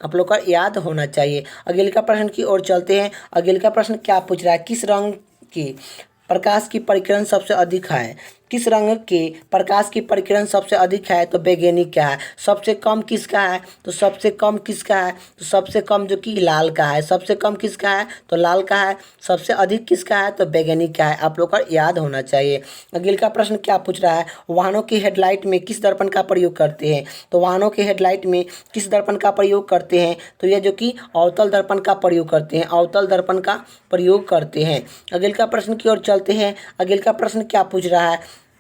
आप लोग का याद होना चाहिए। अगले का प्रश्न की ओर चलते हैं। अगले का प्रश्न क्या पूछ रहा है, किस रंग की प्रकाश की परिकिरण सबसे अधिक है, किस रंग के प्रकाश की परिकिरण सबसे अधिक है, तो बैगनी का है। सबसे कम किसका है, तो सबसे कम किसका है, तो सबसे कम जो कि लाल का है। सबसे कम किसका है, तो लाल का है। सबसे अधिक किसका है, तो बैगनी का है। आप लोग का याद होना चाहिए। अगले का प्रश्न क्या पूछ रहा है, वाहनों की हेडलाइट में किस दर्पण का प्रयोग करते हैं, तो वाहनों के हेडलाइट में किस दर्पण का प्रयोग करते हैं, तो यह जो कि अवतल दर्पण का प्रयोग करते हैं। अवतल दर्पण का प्रयोग करते हैं। अगले का प्रश्न की ओर चलते हैं। अगले का प्रश्न क्या पूछ रहा है,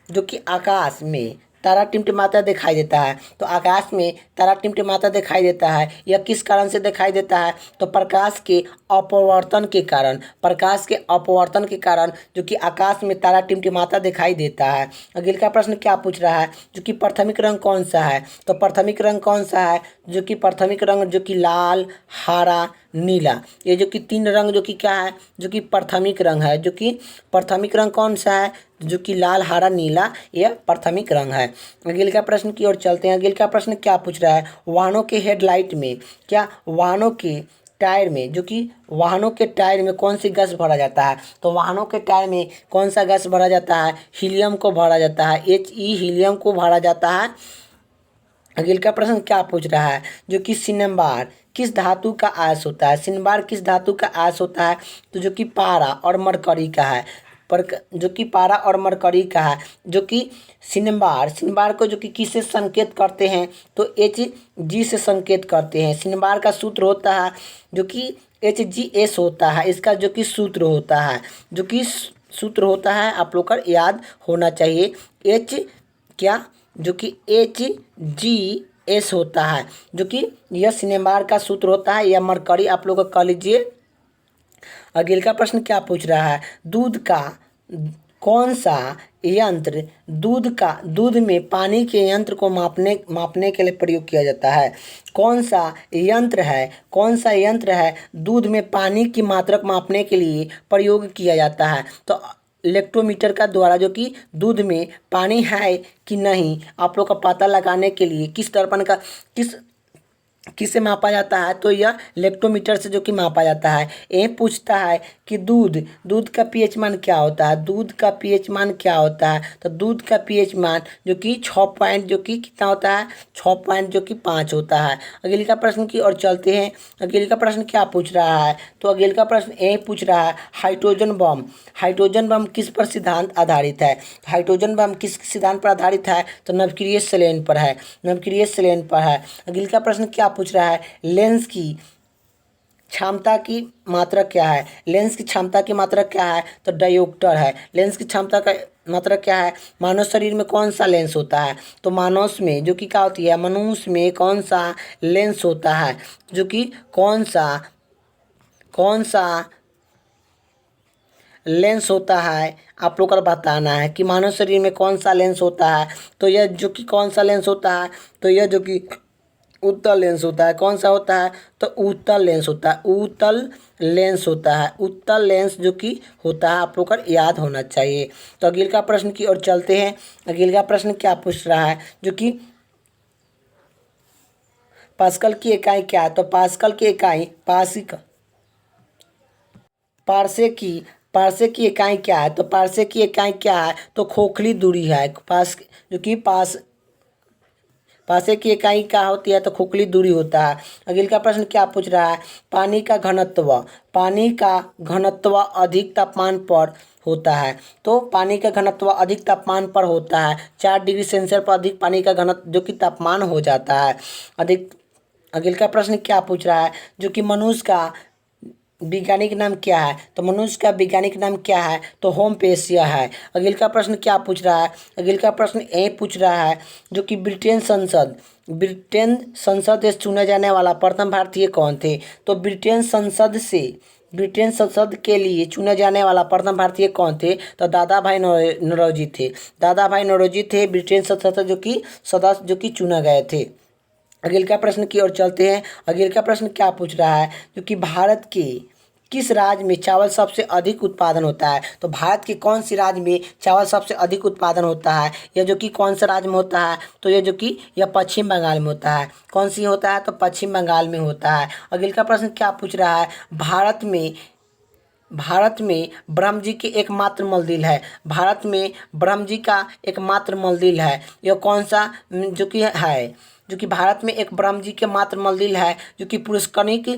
जो कि आकाश में तारा टिमटिमाता दिखाई देता है। तो आकाश में तारा टिमटिमाता दिखाई देता है, यह किस कारण से दिखाई देता है? तो प्रकाश के अपवर्तन के कारण, प्रकाश के अपवर्तन के कारण जो कि आकाश में तारा टिमटिमाता दिखाई देता है। अगले का प्रश्न क्या पूछ रहा है, जो कि प्राथमिक रंग कौन सा है? तो प्राथमिक रंग कौन सा है? जो कि प्राथमिक रंग जो कि लाल, हरा, नीला, ये जो कि तीन रंग जो कि क्या है, जो कि प्राथमिक रंग है। जो कि प्राथमिक रंग कौन सा है? जो कि लाल, हरा, नीला, यह प्राथमिक रंग है। अगले का प्रश्न की ओर चलते हैं। अगले का प्रश्न क्या पूछ रहा है, वाहनों के हेडलाइट में, क्या वाहनों के टायर में, जो कि वाहनों के टायर में कौन सी गैस भरा जाता है? तो वाहनों के टायर में कौन सा गैस भरा जाता है? हीलियम को भरा जाता है, HE हीलियम को भरा जाता है। अगले का प्रश्न क्या पूछ रहा है, जो कि सिनेबार किस धातु का आयस होता है? सिनेबार किस धातु का आयस होता है? तो जो कि पारा और मरकरी का है, पर जो कि पारा और मरकरी का है। जो कि सिनेबार को जो कि किससे संकेत करते हैं? तो Hg से संकेत करते हैं। सिनेबार का सूत्र होता है जो कि HgS होता है, इसका जो कि सूत्र होता है, जो कि सूत्र होता है आप लोग का याद होना चाहिए। H क्या, जो कि HgS होता है, जो कि यह सिनेबार का सूत्र होता है, या मरकरी आप लोग कह लीजिए। अगले का प्रश्न क्या पूछ रहा है, दूध का कौन सा यंत्र दूध में पानी के यंत्र को मापने के लिए प्रयोग किया जाता है? कौन सा यंत्र है दूध में पानी की मात्रा को मापने के लिए प्रयोग किया जाता है? तो इलेक्ट्रोमीटर का द्वारा जो कि दूध में पानी है कि नहीं आप लोग का पता लगाने के लिए किस दर्पण का किससे मापा जाता है? तो यह इलेक्ट्रोमीटर से जो कि मापा जाता है। ये पूछता है कि दूध का पीएच मान क्या होता है? दूध का पीएच मान क्या होता है? तो दूध का पीएच मान जो कि 6 पॉइंट जो कि कितना होता है? 6 पॉइंट जो कि 5 होता है। अगले का प्रश्न की ओर चलते हैं। अगले का प्रश्न क्या पूछ रहा है? तो अगले का प्रश्न यही पूछ रहा है, हाइड्रोजन बम किस पर सिद्धांत आधारित है? हाइड्रोजन बम किस सिद्धांत पर आधारित है? तो नवक्रिय संलयन पर है, अगले का प्रश्न क्या पूछ रहा है, लेंस की क्षमता की मात्रा क्या है? लेंस की क्षमता की मात्रा क्या है? तो डायोप्टर है। लेंस की क्षमता का मात्रा क्या है? मानव शरीर में कौन सा लेंस होता है? तो मनुष्य में जो कि क्या होती है, मनुष्य में कौन सा लेंस होता है? जो कि कौन सा लेंस होता है आप लोग को बताना है कि मानव शरीर में कौन सा लेंस होता है। तो यह जो कि कौन सा लेंस होता है? तो यह जो कि उत्तल लेंस होता है। कौन सा होता है? तो उत्तल लेंस होता है, उत्तल लेंस जो कि होता है आप लोग को याद होना चाहिए। तो अगले का प्रश्न की ओर चलते हैं। अगले का प्रश्न क्या पूछ रहा है, जो कि पास्कल की इकाई क्या है? तो पास्कल की इकाई पारसे की इकाई क्या है? तो पारसे की इकाई क्या है? तो खोखली दूरी है। पासे की इकाई क्या होती है? तो खोखली दूरी होता है। अगले का प्रश्न क्या पूछ रहा है, पानी का घनत्व अधिक तापमान पर होता है। तो पानी का घनत्व अधिक तापमान पर होता है, 4 डिग्री सेल्सियस पर अधिक पानी का घनत्व जो कि तापमान हो जाता है अधिक। अगले का प्रश्न क्या पूछ रहा है, जो कि मनुष्य का वैज्ञानिक नाम क्या है? तो मनुष्य का वैज्ञानिक नाम क्या है? तो होमोपेसिया है। अगले का प्रश्न क्या पूछ रहा है? अगले का प्रश्न ये पूछ रहा है, जो कि ब्रिटेन संसद से चुने जाने वाला प्रथम भारतीय कौन थे? तो ब्रिटेन संसद के लिए चुने जाने वाला प्रथम भारतीय कौन थे? तो दादा भाई नौरोजी थे ब्रिटेन संसद जो कि सदस्य जो कि चुने गए थे। अगले का प्रश्न की ओर चलते हैं। अगले का प्रश्न क्या पूछ रहा है, जो कि भारत के किस राज्य में चावल सबसे अधिक उत्पादन होता है? तो भारत के कौन सी राज्य में चावल सबसे अधिक उत्पादन होता है? यह जो कि कौन सा राज्य में होता है? तो यह जो कि यह पश्चिम बंगाल में होता है। कौन सी होता है? तो पश्चिम बंगाल में होता है। अगले का प्रश्न क्या पूछ रहा है, भारत में ब्रह्म जी के एकमात्र मंदिर है। भारत में ब्रह्म जी का एकमात्र मंदिर है, यह कौन सा जो कि है? जो कि भारत में एक ब्रह्म जी के मात्र मंदिर है, जो कि पुष्करनिक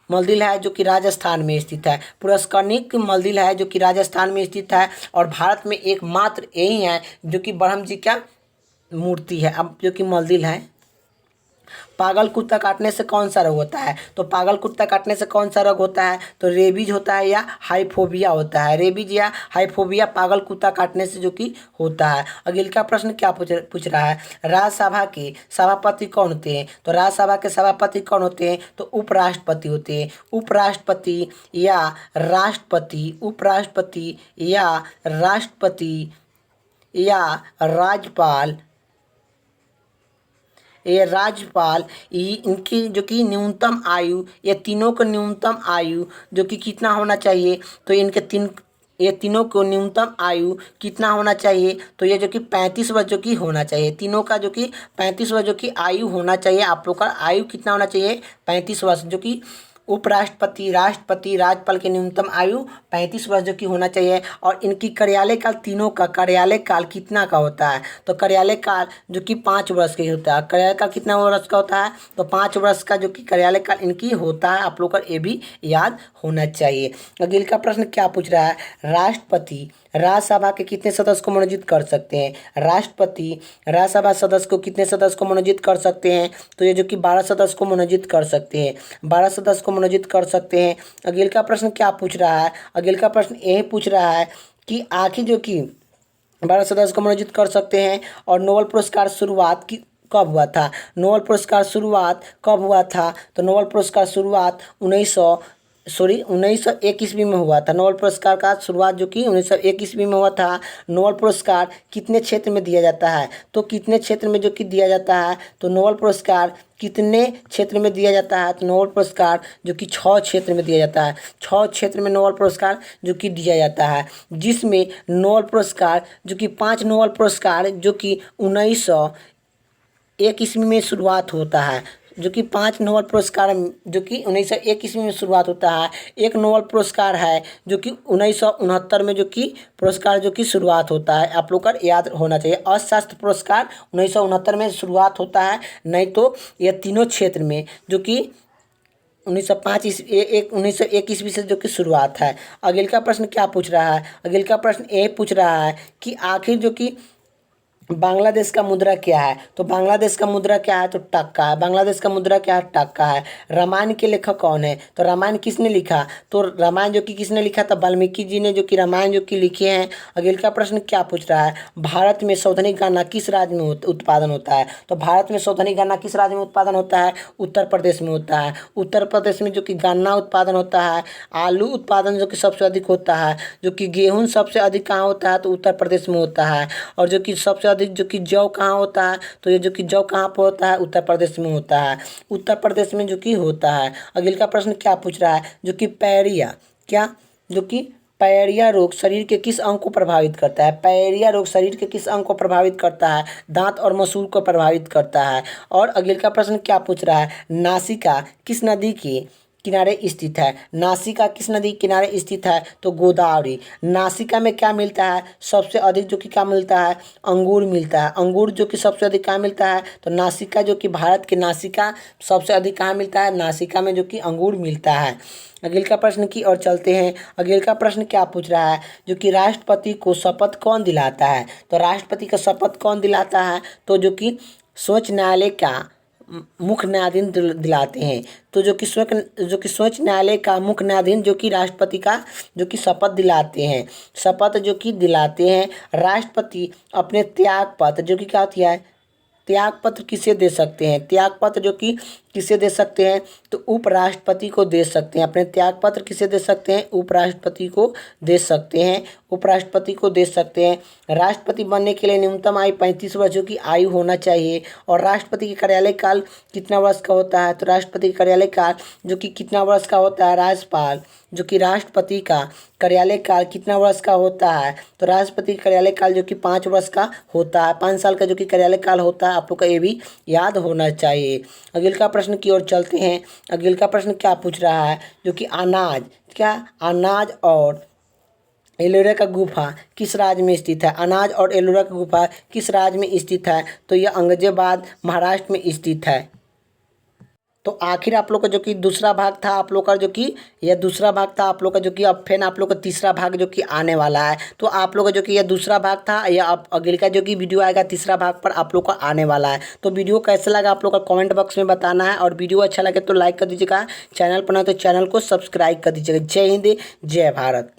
मंदिर है, जो कि राजस्थान में स्थित है। पुष्करनिक मंदिर है जो कि राजस्थान में स्थित है, और भारत में एकमात्र यही है जो कि ब्रह्म जी का मूर्ति है, अब जो कि मंदिर है। पागल कुत्ता काटने से कौन सा रोग होता है? तो पागल कुत्ता काटने से कौन सा रोग होता है? तो रेबीज होता है या हाइफोबिया होता है। रेबीज या हाइफोबिया पागल कुत्ता काटने से जो कि होता है। अगले का प्रश्न क्या पूछ रहा है? राज्यसभा के सभापति कौन होते हैं? तो राज्यसभा के सभापति कौन होते हैं? तो उपराष्ट्रपति होते हैं। उपराष्ट्रपति या राष्ट्रपति, उपराष्ट्रपति या राष्ट्रपति या राज्यपाल, ये राज्यपाल, इनकी जो कि न्यूनतम आयु, ये तीनों को न्यूनतम आयु जो कि कितना होना चाहिए? तो ये तीनों को न्यूनतम आयु कितना होना चाहिए? तो ये जो कि 35 वर्ष जो कि होना चाहिए। तीनों का जो कि 35 वर्ष जो कि आयु होना चाहिए। आप लोग का आयु कितना होना चाहिए? 35 वर्ष। जो कि उपराष्ट्रपति, राष्ट्रपति, राज्यपाल की न्यूनतम आयु 35 वर्ष जो कि होना चाहिए। और इनकी कार्यालय काल, तीनों का कार्यालय काल कितना का होता है? तो कार्यालय काल जो कि 5 वर्ष का ही होता है। कार्यालय काल कितना वर्ष का होता है? तो 5 वर्ष का जो कि कार्यालय काल इनकी होता है। आप लोग का ये भी याद होना चाहिए। अगले का प्रश्न क्या पूछ रहा है? राष्ट्रपति राज्यसभा के कितने सदस्य को मनोनीत कर सकते हैं? राष्ट्रपति राज्यसभा सदस्य को कितने सदस्य को मनोनीत कर सकते हैं? तो ये जो कि 12 सदस्य को मनोनीत कर सकते हैं। 12 सदस्य को मनोनीत कर सकते हैं। अगले का प्रश्न क्या पूछ रहा है? अगले का प्रश्न यही पूछ रहा है कि आखिर जो कि 12 सदस्य को मनोनीत कर सकते हैं। और नोबेल पुरस्कार शुरुआत की कब हुआ था? नोबेल पुरस्कार शुरुआत कब हुआ था? तो नोबेल पुरस्कार शुरुआत 1901 ईस्वी में हुआ था। नोबेल पुरस्कार का शुरुआत जो कि 1901 ईस्वी में हुआ था। नोबेल पुरस्कार कितने क्षेत्र में दिया जाता है? तो कितने क्षेत्र में जो कि दिया जाता है? तो नोबेल पुरस्कार कितने क्षेत्र में दिया जाता है? तो नोबेल पुरस्कार जो कि 6 क्षेत्र में दिया जाता है। 6 क्षेत्र में नोबेल पुरस्कार जो कि दिया जाता है। जिसमें नोबेल पुरस्कार जो कि 5 नोबेल पुरस्कार जो कि 1901 ईस्वी में शुरुआत होता है। जो कि 5 नोबेल पुरस्कार जो कि 1901 ईस्वी में शुरुआत होता है। एक नोबेल पुरस्कार है जो कि 1969 में जो कि पुरस्कार जो कि शुरुआत होता है। आप लोग का याद होना चाहिए। अर्थशास्त्र पुरस्कार 1969 में शुरुआत होता है। नहीं तो ये तीनों क्षेत्र में जो कि 1901 ईस्वी से जो कि शुरुआत है। अगले का प्रश्न क्या पूछ रहा है? अगले का प्रश्न ये पूछ रहा है कि आखिर जो कि बांग्लादेश का मुद्रा क्या है? तो बांग्लादेश का मुद्रा क्या है? तो टक्का है। बांग्लादेश का मुद्रा क्या है? टक्का है। रामायण के लेखक कौन है? तो रामायण किसने लिखा? तो रामायण जो कि किसने लिखा था? वाल्मीकि जी ने जो कि रामायण जो कि लिखे हैं। अगले का प्रश्न क्या पूछ रहा है? भारत में संवैधानिक गन्ना किस राज्य में उत्पादन होता है? तो भारत में संवैधानिक गन्ना किस राज्य में उत्पादन होता है? उत्तर प्रदेश में होता है। उत्तर प्रदेश में जो कि गन्ना उत्पादन होता है। आलू उत्पादन जो कि सबसे अधिक होता है। जो कि गेहूँ सबसे अधिक कहाँ होता है? तो उत्तर प्रदेश में होता है। और जो कि सबसे जो कि जौ कहाँ होता है? तो ये जो कि जौ कहाँ पर होता है? उत्तर प्रदेश में होता है। उत्तर प्रदेश में जो कि होता है। अगले का प्रश्न क्या पूछ रहा है? जो कि पायरिया, क्या जो कि पायरिया रोग शरीर के किस अंग को प्रभावित करता है? पायरिया रोग शरीर के किस अंग को प्रभावित करता है? दांत और मसूड़ को प्रभावित करता है। और अगले का प्रश्न क्या पूछ रहा है? नासिका किस नदी के किनारे स्थित है? नासिका किस नदी किनारे स्थित है? तो गोदावरी। नासिका में क्या मिलता है? सबसे अधिक जो कि क्या मिलता है? अंगूर मिलता है। अंगूर जो कि सबसे अधिक कहाँ मिलता है? तो नासिका जो कि भारत के नासिका सबसे अधिक कहाँ मिलता है? नासिका में जो कि अंगूर मिलता है। अगले का प्रश्न की ओर चलते हैं। अगले का प्रश्न क्या पूछ रहा है? जो कि राष्ट्रपति को शपथ कौन दिलाता है? तो राष्ट्रपति का शपथ कौन दिलाता है? तो जो कि सर्वोच्च न्यायालय का मुख्य न्यायाधीश दिलाते हैं। तो जो कि सर्वोच्च न्यायालय का मुख्य न्यायाधीश जो कि राष्ट्रपति का जो कि शपथ दिलाते हैं। शपथ जो कि दिलाते हैं। राष्ट्रपति अपने त्याग पत्र जो कि क्या होती है? त्याग पत्र किसे दे सकते हैं? त्याग पत्र जो कि किसे दे सकते हैं? तो उपराष्ट्रपति को दे सकते हैं। अपने त्याग पत्र किसे दे सकते हैं? उपराष्ट्रपति को दे सकते हैं। उपराष्ट्रपति को दे सकते हैं। राष्ट्रपति बनने के लिए न्यूनतम आयु 35 वर्षों की आयु होना चाहिए। और राष्ट्रपति का कार्यालय काल कितना वर्ष का होता है? तो राष्ट्रपति का कार्यालय काल जो कि कितना वर्ष का होता है? राज्यपाल जो कि राष्ट्रपति का कार्यालय काल कितना वर्ष का होता है? तो राष्ट्रपति का कार्यालय काल जो कि 5 वर्ष का होता है। 5 साल का जो कि कार्यालय काल होता है। आप लोग का ये भी याद होना चाहिए। अगले का प्रश्न की ओर चलते हैं। अगले का प्रश्न क्या पूछ रहा है? जो कि अनाज और एलोरा का गुफा किस राज्य में स्थित है? अनाज और एलोरा का गुफा किस राज्य में स्थित है? तो यह औरंगाबाद महाराष्ट्र में स्थित है। तो आखिर आप लोग का जो कि दूसरा भाग था आप लोग का जो कि यह दूसरा भाग था आप लोग का जो कि अब फिर आप लोग का तीसरा भाग जो कि आने वाला है। तो आप लोग का जो कि यह दूसरा भाग था या अब अगले का जो कि वीडियो आएगा तीसरा भाग पर आप लोग का आने वाला है। तो वीडियो कैसा लगा आप लोग का कमेंट बॉक्स में बताना है, और वीडियो अच्छा लगे तो लाइक कर दीजिएगा, चैनल पर ना तो चैनल को सब्सक्राइब कर दीजिएगा। जय हिंद, जय भारत।